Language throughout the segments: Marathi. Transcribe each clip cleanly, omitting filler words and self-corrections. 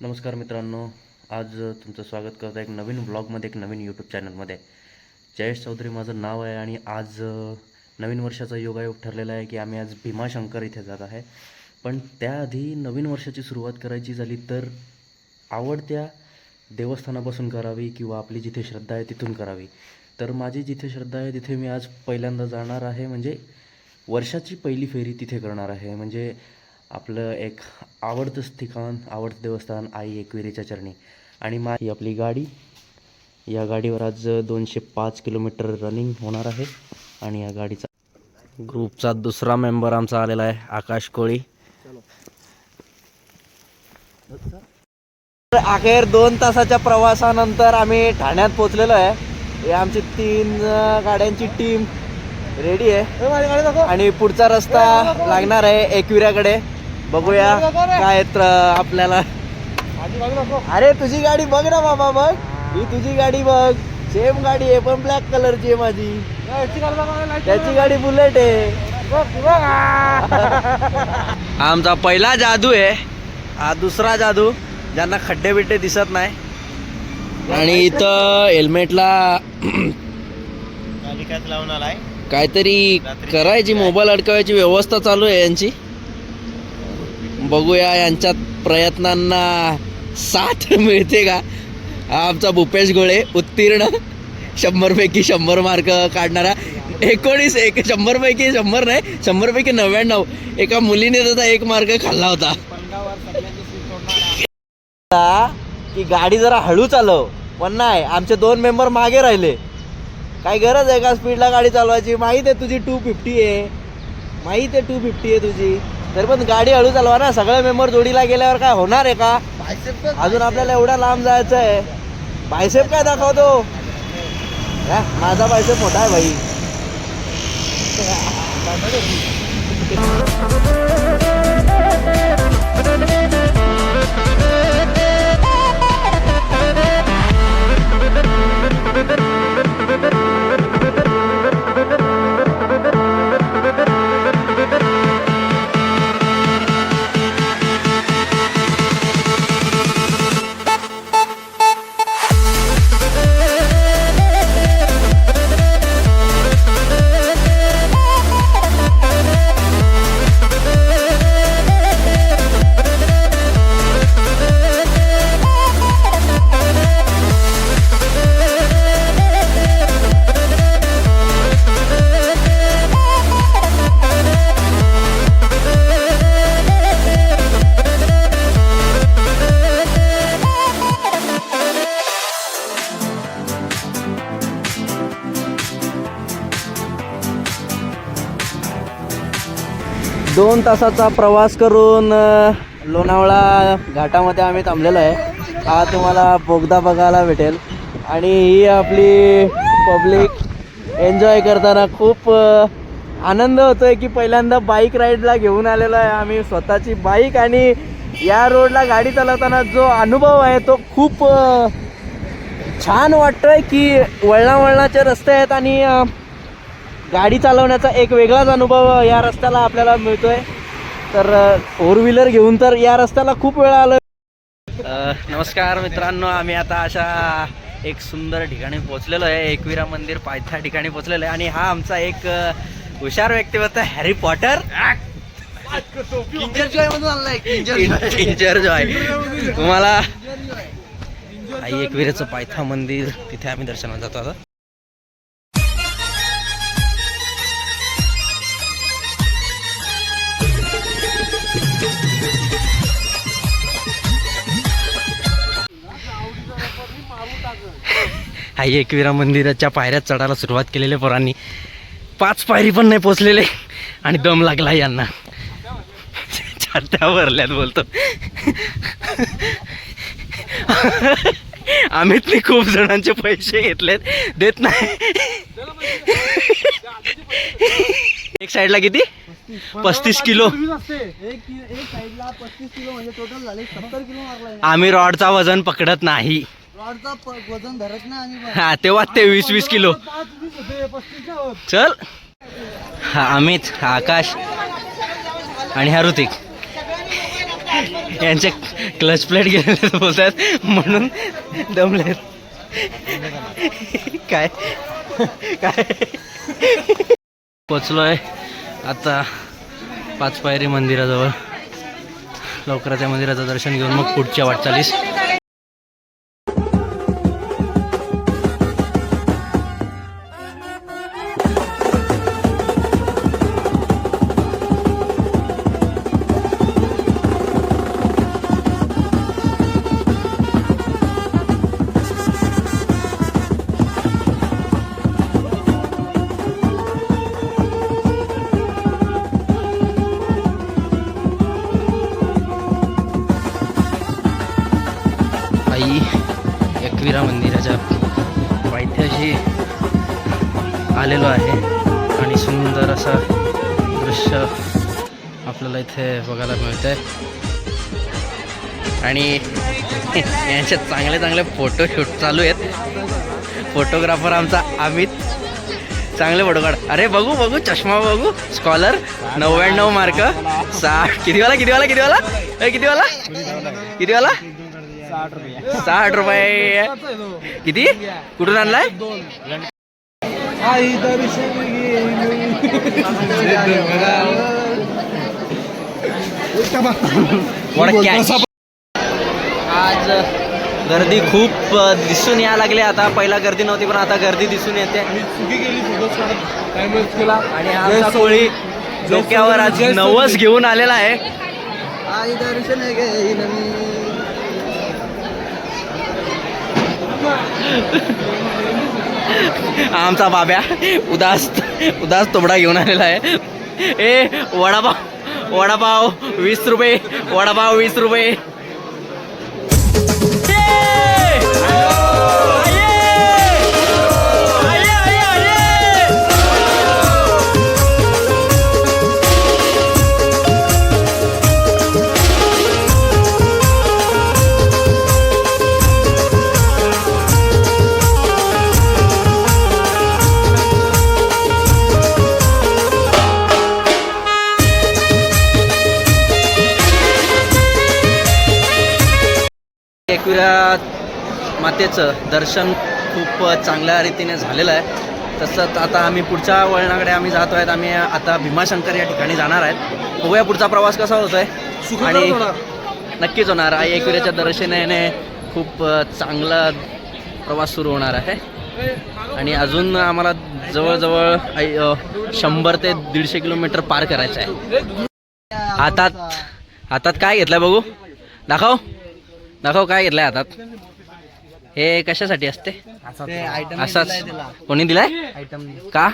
नमस्कार मित्रांनो, आज तुमचं स्वागत करतो आहे एक नवीन ब्लॉगमध्ये, एक नवीन यूट्यूब चॅनलमध्ये. जयेश चौधरी माझं नाव आहे आणि आज नवीन वर्षाचा योगायोग ठरलेला आहे की आम्ही आज भीमाशंकर इथे जात आहे. पण त्याआधी नवीन वर्षाची सुरुवात करायची झाली तर आवडत्या देवस्थानापासून करावी किंवा आपली जिथे श्रद्धा आहे तिथून करावी. तर माझी जिथे श्रद्धा आहे तिथे मी आज पहिल्यांदा जाणार आहे, म्हणजे वर्षाची पहिली फेरी तिथे करणार आहे. म्हणजे आपलं एक आवडतंच ठिकाण, आवडतं देवस्थान आई एकविरेच्या चरणी. आणि ही आपली गाडी, या गाडीवर आज 205 किलोमीटर रनिंग होणार आहे. आणि या गाडीचा ग्रुपचा दुसरा मेंबर आमचा आलेला आहे, आकाश कोळी. अखेर 2 तासाच्या प्रवासानंतर आम्ही ठाण्यात पोहोचलेलो आहे. हे आमची 3 गाड्यांची टीम रेडी आहे आणि पुढचा रस्ता लागणार आहे एकविऱ्याकडे. बघूया काय आपल्याला. अरे तुझी गाडी बघ ना बाबा, बघ ही तुझी गाडी बघ, सेम गाडी आहे पण ब्लॅक कलरची आहे माझी. त्याची गाडी बुलेट आहे. आमचा पहिला जादू आहे हा, दुसरा जादू ज्यांना खड्डे बिड्डे दिसत नाही. आणि इथं हेल्मेटला लावून आलाय, काहीतरी करायची, मोबाईल अडकवायची व्यवस्था चालू आहे यांची. बघूया यांच्या प्रयत्नांना साथ मिळते का. आमचा भूपेश गोळे उत्तीर्ण, 100 पैकी 100 मार्क काढणारा. 100 पैकी 100 नाही, 100 पैकी 99. एका मुलीने त्याचा 1 मार्क खाल्ला होता. की गाडी जरा हळू चालव, पण नाही, आमचे 2 मेंबर मागे राहिले. काय गरज आहे का स्पीडला गाडी चालवायची? माहीत आहे तुझी 250 आहे, माहीत आहे 250 आहे तुझी, तरी पण गाडी हळू चालवा ना. सगळे मेंबर जोडीला गेल्यावर काय होणार आहे का? अजून आपल्याला एवढा लांब जायचं आहे. बायसेप काय दाखवतो? माझा बायसेप मोठा आहे भाई. दोन तासाचा प्रवास करून लोणावळा घाटामध्ये आम्ही थांबलेलो आहे. हा तुम्हाला बोगदा बघायला भेटेल. आणि ही आपली पब्लिक एन्जॉय करताना खूप आनंद होतोय की पहिल्यांदा बाईक राईडला घेऊन आलेलो आहे आम्ही, स्वतःची बाईक. आणि या रोडला गाडी चालवताना जो अनुभव आहे तो खूप छान वाटतोय की वळणावळणाचे रस्ते आहेत आणि गाडी चालवण्याचा एक वेगळाच अनुभव या रस्त्याला आपल्याला मिळतोय. तर 4 व्हीलर घेऊन तर या रस्त्याला खूप वेळा आलो. नमस्कार मित्रांनो, आम्ही आता अशा एक सुंदर ठिकाणी पोहोचलेलो आहे, एकविरा मंदिर पायथा ठिकाणी पोहोचलेलो आहे. आणि हा आमचा एक हुशार व्यक्तिमत्व हॅरी पॉटर, किंजर जॉय. तुम्हाला आई एकविराचं पायथा मंदिर, तिथे आम्ही दर्शनाला जातो आता. आई एकविरा मंदिराच्या पायऱ्यात चढायला सुरुवात केलेल्या पोरांनी 5 पायरी पण नाही पोचलेले आणि दम लागला यांना. छात्या भरल्यात बोलतो. आम्हीतनी खूप जणांचे पैसे घेतलेत, देत नाही. एक साईडला किती? 35 किलो. आम्ही रॉडचा वजन पकडत नाही. वजन धरत नाही. हा तेव्हा ते 20-20 किलो. चल. हा अमित, हा आकाश आणि हा ऋतिक. यांचे क्लच प्लेट गेलेले बोलतात म्हणून दमलेत. काय काय पोचलोय आता पाचपायरी मंदिराजवळ. लवकरच या मंदिराचं दर्शन घेऊन मग पुढच्या वाटचालीस. आई एकविरा मंदिराच्या पायथ्याशी आलेलो आहे आणि सुंदर असं दृश्य आपल्याला इथे बघायला मिळतंय. आणि यांच्यात चांगले चांगले फोटोशूट चालू आहेत. फोटोग्राफर आमचा अमित चांगले फोटो काढ. अरे बघू बघू चष्मा बघू. Scholar 99 mark 60. कितीवाला कितीवाला कितीवाला कितीवाला कितीवाला 60 रुपये. किती कुठून आणलाय? आज गर्दी खूप दिसून यायला लागली. आता पहिला गर्दी नव्हती पण आता गर्दी दिसून येते. आणि आमचा कोळी डोक्यावर आज नवस घेऊन आलेला आहे. आई दर्शन आमचा बाब्या उदास उदास तोबडा घेऊन आलेला आहे. ए वडापाव वडापाव 20 रुपये. वडापाव 20 रुपये. एकविरा मातेचं दर्शन खूप चांगल्या रीतीने झालेलं आहे. तसंच आता आम्ही पुढच्या वळणाकडे आम्ही जातो आहेत. आम्ही आता भीमाशंकर या ठिकाणी जाणार आहेत. बघूया पुढचा प्रवास कसा होतो आहे. आणि नक्कीच होणार. आई एकविराच्या दर्शनाने खूप चांगला प्रवास सुरू होणार आहे. आणि अजून आम्हाला जवळजवळ 100 ते 150 किलोमीटर पार करायचं आहे. हातात काय घेतलंय बघू. दाखव दाखव काय घेतलंय हातात. हे कशासाठी असते? असाच कोणी दिलाय का?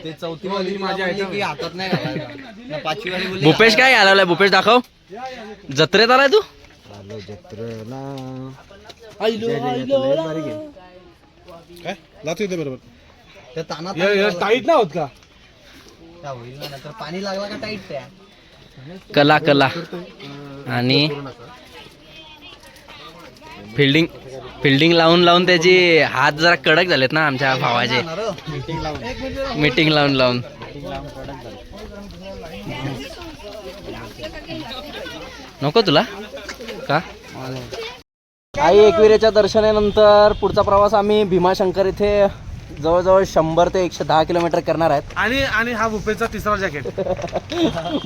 ते चौथी वाली माझी आयटम हातात नाही घालायला. पाचवी वाली बोलली भूपेश काय आलाय? भूपेश दाखव. जत्रेत आलाय तू? जत्रेला काय लावतो इथे बरोबर. त्या तानात टाईट नाही होत का? होईल ना, तर पाणी लागला का टाईट त्या. कला कला आणि फिल्डिंग लावून त्याची हात जरा कडक झालेत ना आमच्या भावाचे. मीटिंग लावून नको तुला का? आई एकविरेच्या दर्शनानंतर पुढचा प्रवास आम्ही भीमाशंकर इथे जवळजवळ 100 ते 110 किलोमीटर करणार आहेत. आणि हा भूपेशचा तिसरा जॅकेट.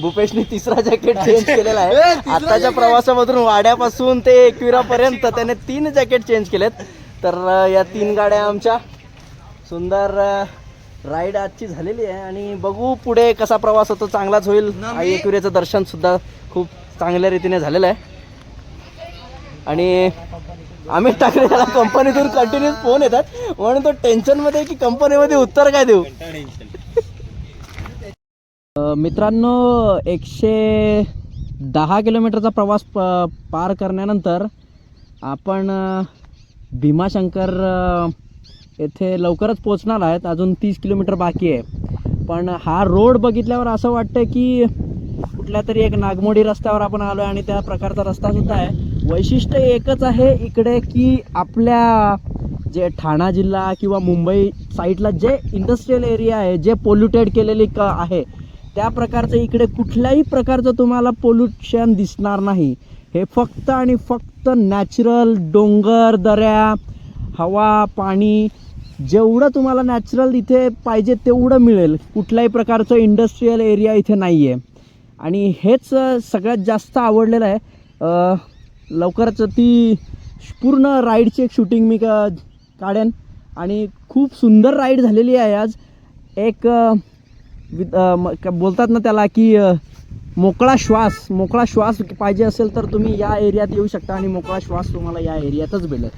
भूपेशने तिसरा जॅकेट चेंज केलेला आहे. आताच्या प्रवासामधून वाड्यापासून ते एकविरापर्यंत त्याने 3 जॅकेट चेंज केलेत. तर या 3 गाड्या आमच्या सुंदर राईड आजची झालेली आहे. आणि बघू पुढे कसा प्रवास होतो. चांगलाच होईल. आई एकविरेचं दर्शन सुद्धा खूप चांगल्या रीतीने झालेलं आहे. आणि अमित ठाकरे त्याला कंपनीतून कंटिन्यूस फोन येतात म्हणून तो टेन्शनमध्ये की कंपनीमध्ये उत्तर काय देऊ. मित्रांनो 110 किलोमीटरचा प्रवास पार करण्यानंतर आपण भीमाशंकर येथे लवकरच पोचणार आहेत. अजून 30 किलोमीटर बाकी आहे. पण हा रोड बघितल्यावर असं वाटतं की कुठल्या तरी एक नागमोडी रस्त्यावर आपण आलो आहे. आणि त्या प्रकारचा रस्तासुद्धा आहे. वैशिष्ट्य एकच आहे इकडे की आपल्या जे ठाणा जिल्हा किंवा मुंबई साईडला जे इंडस्ट्रियल एरिया आहे जे पोल्युटेड केलेली आहे त्या प्रकारचं इकडे कुठल्याही प्रकारचं तुम्हाला पोल्युशन दिसणार नाही. हे फक्त आणि फक्त नॅचरल डोंगर, दऱ्या, हवा, पाणी, जेवढं तुम्हाला नॅचरल इथे पाहिजे तेवढं मिळेल. कुठल्याही प्रकारचं इंडस्ट्रीयल एरिया इथे नाही आहे. आणि हेच सगळ्यात जास्त आवडलेलं आहे. लवकरच ती पूर्ण राईडची एक शूटिंग मी काढेन. आणि खूप सुंदर राईड झालेली आहे आज. एक बोलतात ना त्याला की मोकळा श्वास पाहिजे असेल तर तुम्ही या एरियात येऊ शकता आणि मोकळा श्वास तुम्हाला या एरियातच भेटेल.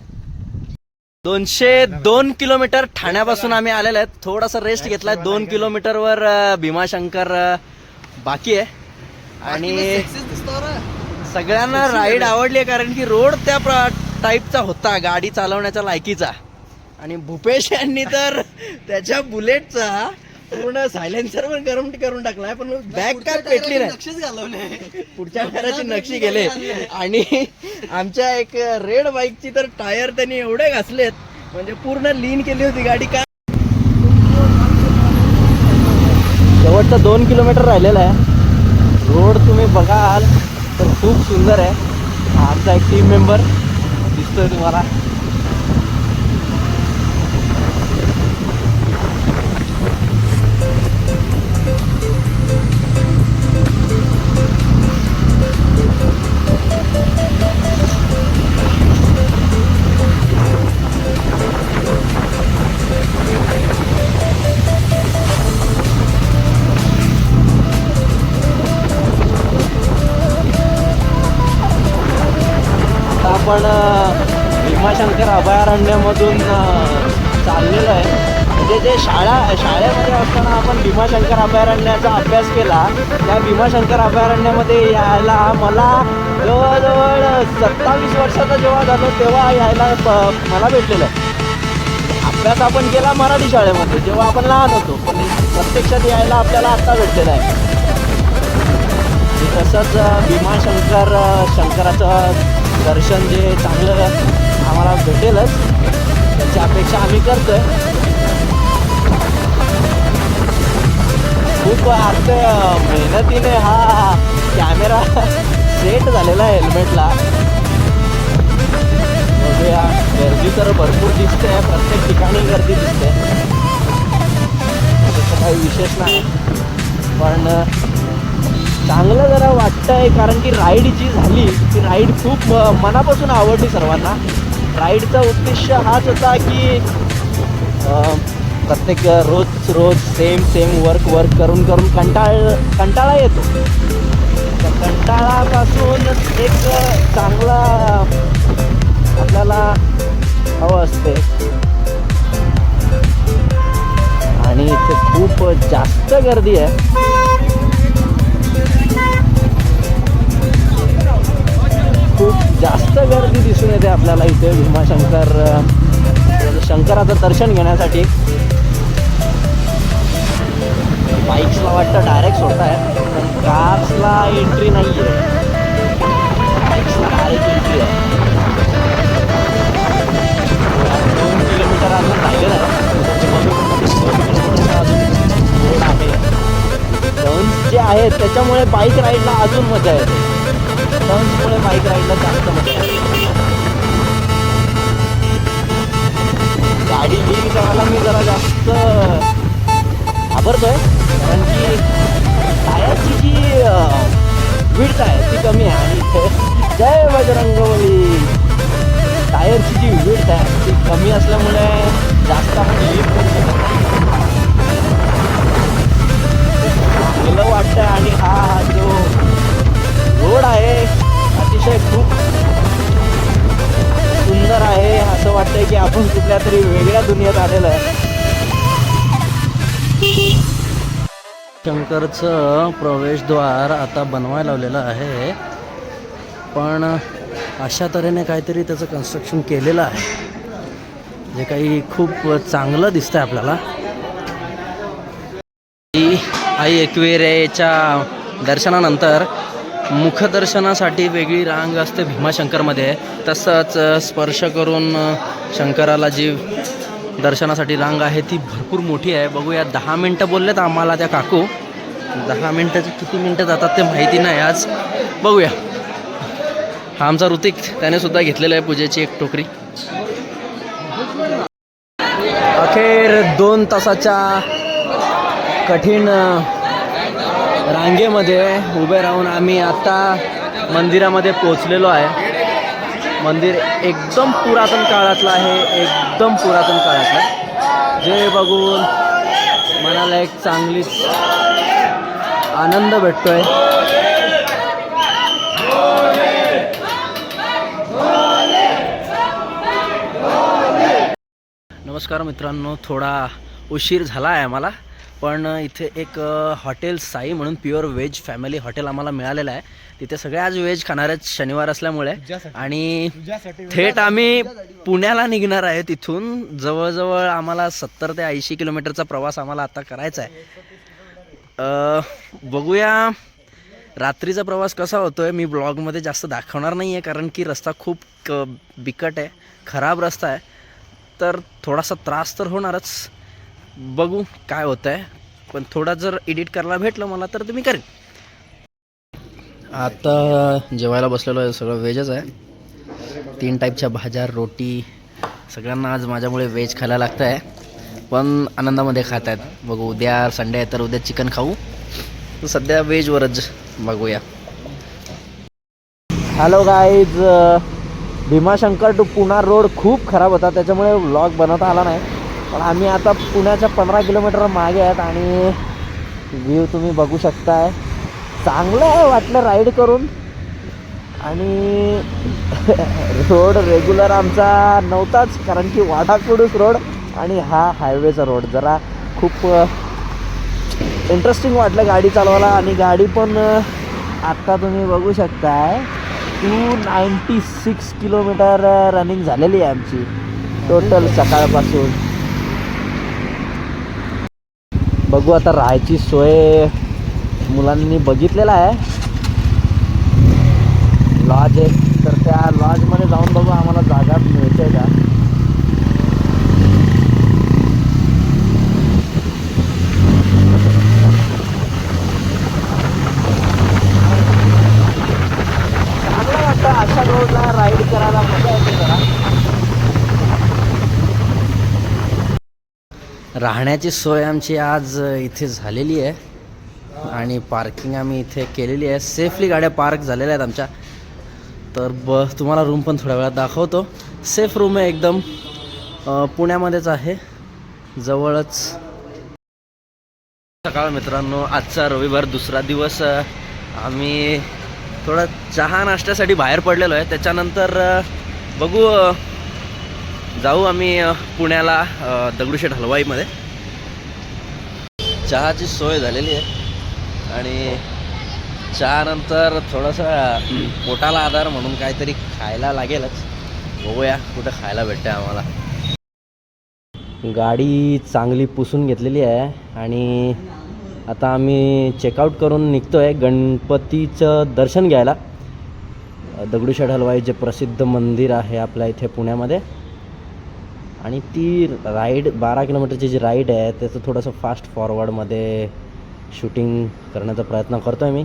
202 किलोमीटर ठाण्यापासून आम्ही आलेलो आहेत. थोडासा रेस्ट घेतलाय. 2 किलोमीटरवर भीमाशंकर बाकी आहे. आणि सगळ्यांना राईड आवडली आहे कारण की रोड त्या टाईपचा होता, गाडी चालवण्याच्या लायकीचा. आणि भूपेश यांनी तर त्याच्या बुलेटचा पूर्ण सायलेन्सर पण गरम करून टाकलाय, पण बॅग काय पेटली नाही. नक्षीच घालवले, पुढच्या टायराची नक्षी गेले. आणि आमच्या एक रेड बाईकची तर टायर त्यांनी एवढे घासलेत म्हणजे पूर्ण लीन केली होती गाडी. काय शेवटचं 2 किलोमीटर राहिलेलं आहे. रोड तुम्ही बघाल तर खूप सुंदर आहे. आमचा एक टीम मेंबर दिसतोय तुम्हाला. आपण भीमाशंकर अभयारण्यामधून चाललेलो आहे. म्हणजे जे शाळेमध्ये असताना आपण भीमाशंकर अभयारण्याचा अभ्यास केला, त्या भीमाशंकर अभयारण्यामध्ये यायला मला जवळजवळ 27 वर्षाचा जेव्हा झालो तेव्हा यायला मला भेटलेलं आहे. अभ्यास आपण केला मराठी शाळेमध्ये जेव्हा आपण लहान होतो, पण प्रत्यक्षात यायला आपल्याला आत्ता भेटलेलं आहे. तसंच शंकराचं दर्शन जे चांगलं आम्हाला भेटेलच त्याची अपेक्षा आम्ही करतोय. खूप आज मेहनतीने हा कॅमेरा सेट झालेला आहे हेल्मेटला. बघूया, गर्दी तर भरपूर दिसते, प्रत्येक ठिकाणी गर्दी दिसते, तसं काही विशेष नाही. पण चांगलं जरा वाटतंय कारण की राईड जी झाली ती राईड खूप मनापासून आवडली सर्वांना. राईडचा उद्देश हाच होता की प्रत्येक रोज सेम वर्क करून कंटाळा येतो. त्या कंटाळापासून एक चांगला आपल्याला हवं असते. आणि इथे खूप जास्त गर्दी आहे. खूप जास्त गर्दी दिसून येते आपल्याला इथे शंकराचं दर्शन घेण्यासाठी. बाईक्सला वाटतं डायरेक्ट सोडत आहे, पण कार्सला एंट्री नाही आहे. बाईक्सला डायरेक्ट एंट्री आहे. 2 किलोमीटर अजून राहिलेलं आहे. टर्न्स जे आहेत त्याच्यामुळे बाईक राईडला अजून मजा येते. टर्न्समुळे बाईक राईडला जास्त मजा येते. गाडी लीन करायला मी जरा जास्त घाबरतोय कारण की टायरची जी विड्थ आहे ती कमी आहे. आणि जय बजरंगबली, टायरची जी विड्थ आहे ती कमी असल्यामुळे जास्त आपण लीन करू शकत नाही. चांगलं वाटतं. आणि हा जो रोड आहे अतिशय खूप सुंदर आहे. असं वाटतंय की आपण कुठल्या तरी वेगळ्या दुनियेत आलेलं आहे. शंकरचं प्रवेशद्वार आता बनवायला लावलेलं आहे, पण अशा तऱ्हेने काहीतरी त्याचं कन्स्ट्रक्शन केलेलं आहे जे काही खूप चांगलं दिसतंय आपल्याला. आई एकविरेच्या दर्शनानंतर मुखदर्शनासाठी वेगळी रांग असते भीमाशंकरमध्ये. तसंच स्पर्श करून शंकराला जी दर्शनासाठी रांग आहे ती भरपूर मोठी आहे. बघूया, 10 मिनटं बोललेत आम्हाला त्या काकू. 10 मिनटाची किती मिनटं जातात ते माहिती नाही आज. बघूया. हा आमचा ऋतिक, त्याने सुद्धा घेतलेलं आहे पूजेची एक टोकरी. अखेर 2 तासाच्या कठीण रांगेमध्ये उभे राहून आम्ही आता मंदिरामध्ये पोचलेलो आहे. मंदिर एकदम पुरातन काळातलं आहे, एकदम पुरातन काळातलं, जे बघून मनाला एक चांगलीच आनंद भेटतोय. नमस्कार मित्रांनो, थोडा उशीर झाला आहे आम्हाला, पण इथे एक हॉटेल साई म्हणून प्युअर व्हेज फॅमिली हॉटेल आम्हाला मिळालेलं आहे. तिथे सगळे आज व्हेज खाणार आहेत शनिवार असल्यामुळे, आणि थेट आम्ही पुण्याला निघणार आहे. तिथून जवळजवळ आम्हाला 70 ते 80 किलोमीटरचा प्रवास आम्हाला आता करायचा आहे. बघूया रात्रीचा प्रवास कसा होतो आहे. मी ब्लॉगमध्ये जास्त दाखवणार नाही आहे, कारण की रस्ता खूप बिकट आहे, खराब रस्ता आहे, तर थोडासा त्रास तर होणारच. बघू काय होतं आहे, पण थोडा जर एडिट करायला भेटलं मला तर मी करेन. आता जेवायला बसलेलो आहे, सगळं व्हेजच आहे. 3 टाईपच्या भाज्या, रोटी, सगळ्यांना आज माझ्यामुळे व्हेज खायला लागतं आहे, पण आनंदामध्ये खात आहेत. बघू, उद्या संडे आहे तर उद्या चिकन खाऊ, तर सध्या व्हेजवरच बघूया. Hello guys, Bhimashankar to Poona road खूप खराब होता, त्याच्यामुळे व्लॉग बनवता आला नाही. पण आम्ही आता पुण्याच्या 15 किलोमीटर मागे आहेत आणि व्ह्यू तुम्ही बघू शकताय. चांगलं आहे वाटलं राईड करून, आणि रोड रेग्युलर आमचा नव्हताच, कारण की वाडाकुडूस रोड आणि हा हायवेचा रोड जरा खूप इंटरेस्टिंग वाटलं गाडी चालवायला. आणि गाडी पण आत्ता तुम्ही बघू शकताय 296 किलोमीटर रनिंग झालेली आहे आमची टोटल सकाळपासून. बघू आता राहायची सोय मुलांनी बघितलेला आहे, लॉज आहे, तर त्या लॉजमध्ये जाऊन बघू आम्हाला जागा मिळते का. चांगलं वाटतं अशा रोडला राईड करायला, मजा येते जरा. राहण्याची सोय आमची आज इथे झालेली आहे, आणि पार्किंग आम्ही इथे केलेली आहे. सेफली गाड्या पार्क झालेल्या आहेत आमच्या. तर तुम्हाला रूम पण थोड्या वेळात दाखवतो. सेफ रूम आहे एकदम, पुण्यामध्येच आहे, जवळच. सकाळ मित्रांनो, आजचा रविवार दुसरा दिवस. आम्ही थोडा चहा नाश्त्यासाठी बाहेर पडलेलो आहे. त्याच्यानंतर बघू, जाऊ आम्ही पुण्याला दगडूशेठ हलवाईमध्ये. चहाची सोय झालेली आहे, आणि चहानंतर थोडंसं पोटाला आधार म्हणून काहीतरी खायला लागेलच. बघूया कुठं खायला भेटतं आम्हाला. गाडी चांगली पुसून घेतलेली आहे, आणि आता आम्ही चेकआउट करून निघतो आहे गणपतीचं दर्शन घ्यायला. दगडूशेठ हलवाई जे प्रसिद्ध मंदिर आहे आपल्या इथे पुण्यामध्ये. आणि ती राईड 12 किलोमीटरची जी राईड आहे त्याचं थोडंसं फास्ट फॉरवर्डमध्ये शूटिंग करण्याचा प्रयत्न करतो आहे मी.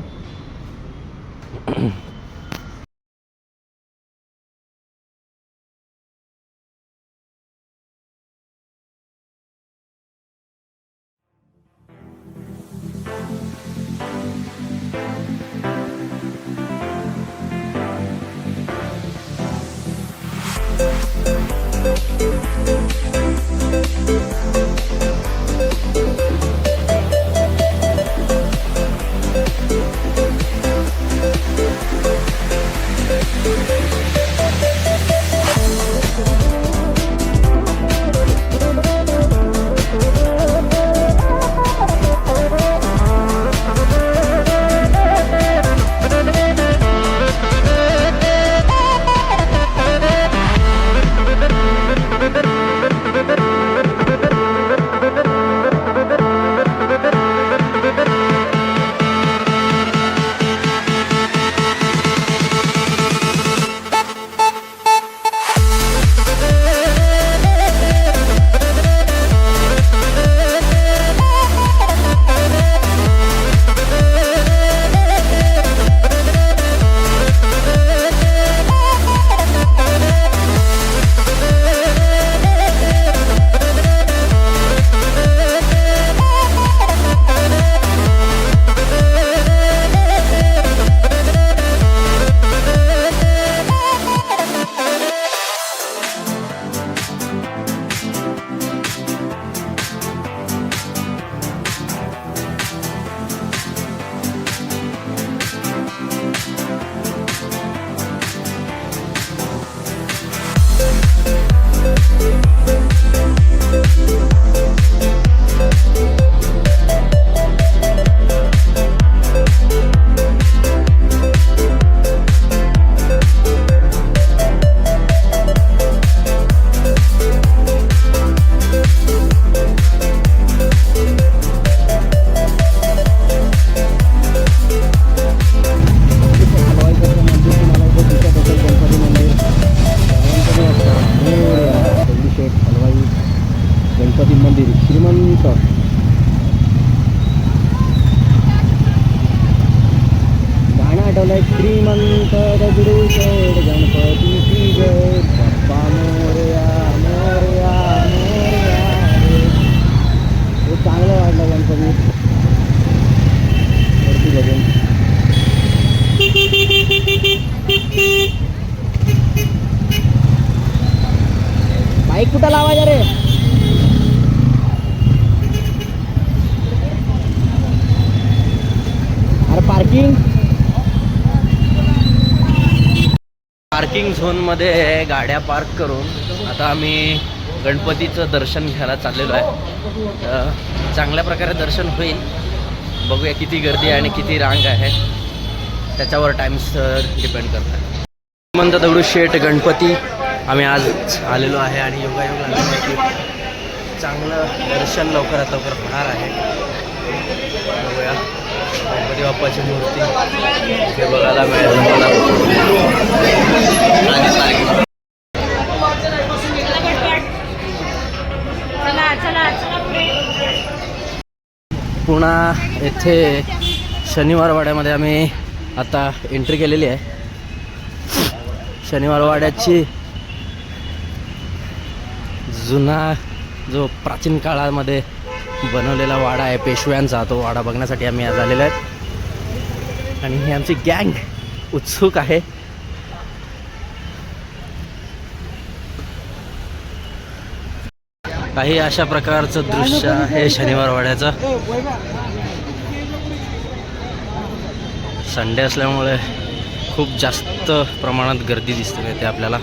मंदिर श्रीमंत. गाणं आठवलंय, श्रीमंत दगडूशेठ गणपतीची जय, बाप्पा मोरया मोरया मोरया. हे चांगलं वाटलं गणपती वरती बघून. बाईक कुठं लावायचं रे? अरे पार्किंग झोनमध्ये गाड्या पार्क करून आता आम्ही गणपतीचं दर्शन घ्यायला चाललेलो आहे. चांगल्या प्रकारे दर्शन होईल. बघूया किती गर्दी आहे आणि किती रांग आहे, त्याच्यावर टाइम्स डिपेंड करतात. श्रीमंत दगडूशेठ गणपती आम्ही आज आलेलो आहे आणि योगायोग लागला की चांगलं दर्शन लवकरात लवकर होणार आहे. बघूया गणपती बाप्पाची मूर्ती इथे बघायला मिळेल मला. पुन्हा येथे शनिवार वाड्यामध्ये आम्ही आता एंट्री केलेली आहे. शनिवार वाड्याची जुना जो प्राचीन काळामध्ये बनवलेला वाडा आहे पेशव्यांचा, तो वाडा बघण्यासाठी आम्ही आज आलेलो आहे. आणि ही आमची गँग उत्सुक आहे. काही अशा प्रकारचं दृश्य आहे शनिवार वाड्याचं. संडे असल्यामुळे खूप जास्त प्रमाणात गर्दी दिसते येते आपल्याला.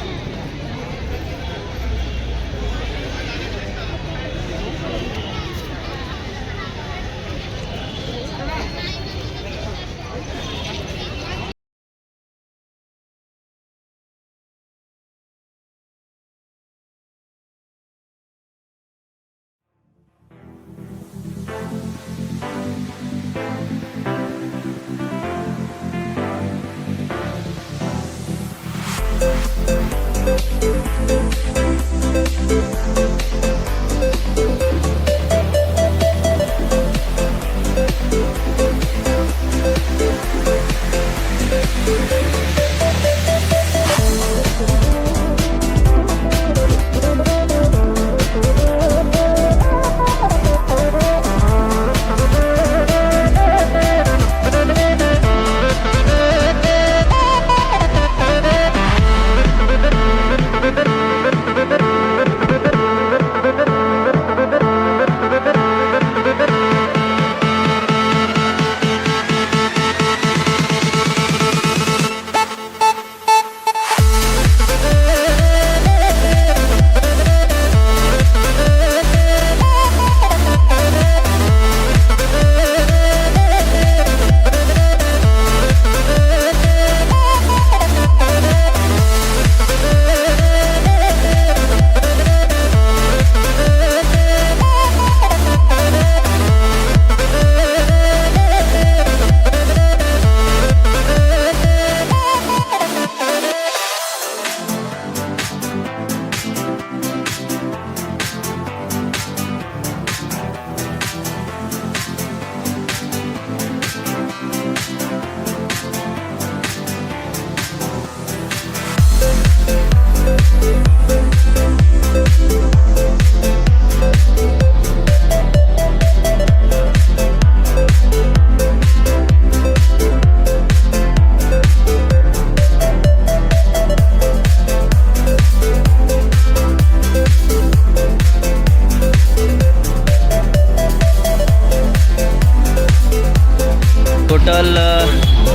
टोटल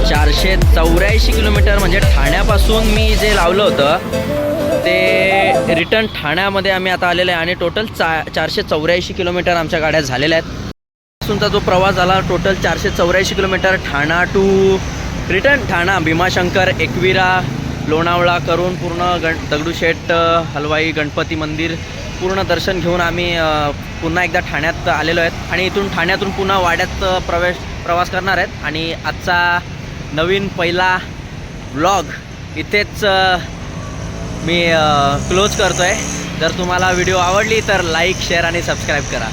484 किलोमीटर म्हणजे ठाण्यापासून मी जे लावलं होतं ते रिटर्न ठाण्यामध्ये आम्ही आता आलेलं आहे. आणि टोटल 484 किलोमीटर आमच्या गाड्या झालेल्या आहेत. पासूनचा जो प्रवास झाला total 484 kilometre Thane to return Thane, Bhimashankar, Ekvira, Lonavala करून पूर्ण दगडूशेठ हलवाई गणपती मंदिर पूर्ण दर्शन घेऊन आम्ही पुन्हा एकदा ठाण्यात आलेलो आहेत. आणि इथून ठाण्यातून पुन्हा वाड्यात प्रवास करणार आहेत. आणि आजचा नवीन पहिला व्लॉग इथेच मी क्लोज करतो आहे. जर तुम्हाला व्हिडिओ आवडली तर लाईक शेअर आणि सबस्क्राईब करा.